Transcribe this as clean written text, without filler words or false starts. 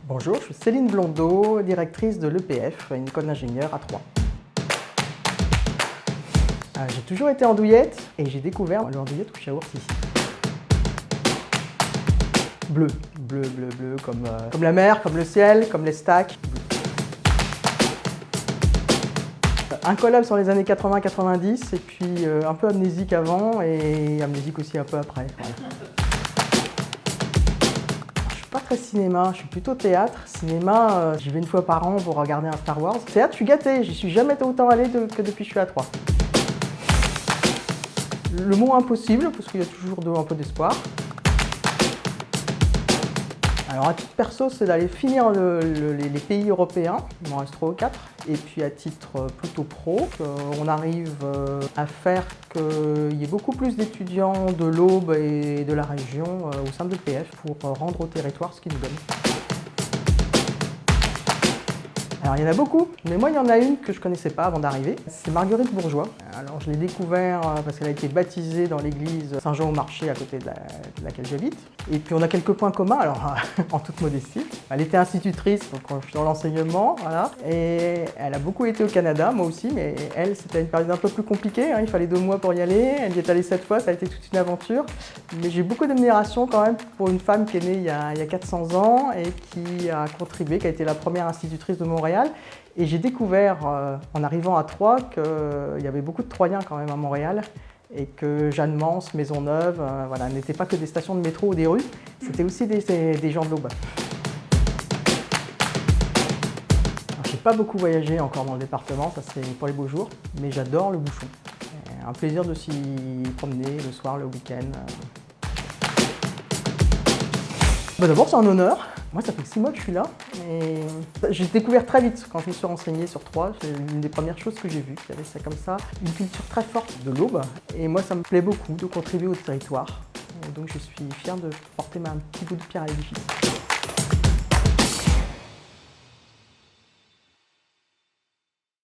Bonjour, je suis Céline Blondeau, directrice de l'EPF, une école d'ingénieurs à Troyes. J'ai toujours été andouillette et j'ai découvert le andouillette couche yaourt ici. Bleu, bleu, bleu, bleu, comme la mer, comme le ciel, comme les stacks. Incollable sur les années 80-90 et puis un peu amnésique avant et amnésique aussi un peu après. Voilà. Pas très cinéma, je suis plutôt théâtre. Cinéma, j'y vais une fois par an pour regarder un Star Wars. Théâtre, je suis gâtée, j'y suis jamais autant allée que depuis que je suis à Troyes. Le mot impossible, parce qu'il y a toujours un peu d'espoir. Alors à titre perso, c'est d'aller finir les pays européens, il m'en reste 3 ou 4. Et puis à titre plutôt pro, on arrive à faire qu'il y ait beaucoup plus d'étudiants de l'Aube et de la région au sein de l'EPF pour rendre au territoire ce qu'ils nous donnent. Alors il y en a beaucoup, mais moi il y en a une que je ne connaissais pas avant d'arriver, c'est Marguerite Bourgeois. Alors je l'ai découvert parce qu'elle a été baptisée dans l'église Saint-Jean-au-Marché à côté de laquelle j'habite. Et puis on a quelques points communs, alors en toute modestie. Elle était institutrice quand je suis dans l'enseignement, voilà. Et elle a beaucoup été au Canada, moi aussi, mais elle c'était une période un peu plus compliquée, hein. Il fallait 2 mois pour y aller, elle y est allée 7 fois, ça a été toute une aventure. Mais j'ai beaucoup d'admiration quand même pour une femme qui est née il y a 400 ans et qui a contribué, qui a été la première institutrice de Montréal. Et j'ai découvert en arrivant à Troyes qu'il y avait beaucoup de Troyens quand même à Montréal et que Jeanne-Mance, Maisonneuve, voilà, n'étaient pas que des stations de métro ou des rues, c'était aussi des gens de l'Aube. Je n'ai pas beaucoup voyagé encore dans le département, ça c'est pour les beaux jours, mais j'adore le bouchon. Un plaisir de s'y promener le soir, le week-end. D'abord, c'est un honneur. Moi, ça fait 6 mois que je suis là. Et j'ai découvert très vite, quand je me suis renseigné sur Troyes, c'est une des premières choses que j'ai vues. Il y avait ça comme ça, une culture très forte de l'Aube. Et moi, ça me plaît beaucoup de contribuer au territoire. Et donc, je suis fière de porter un petit bout de pierre à l'édifice.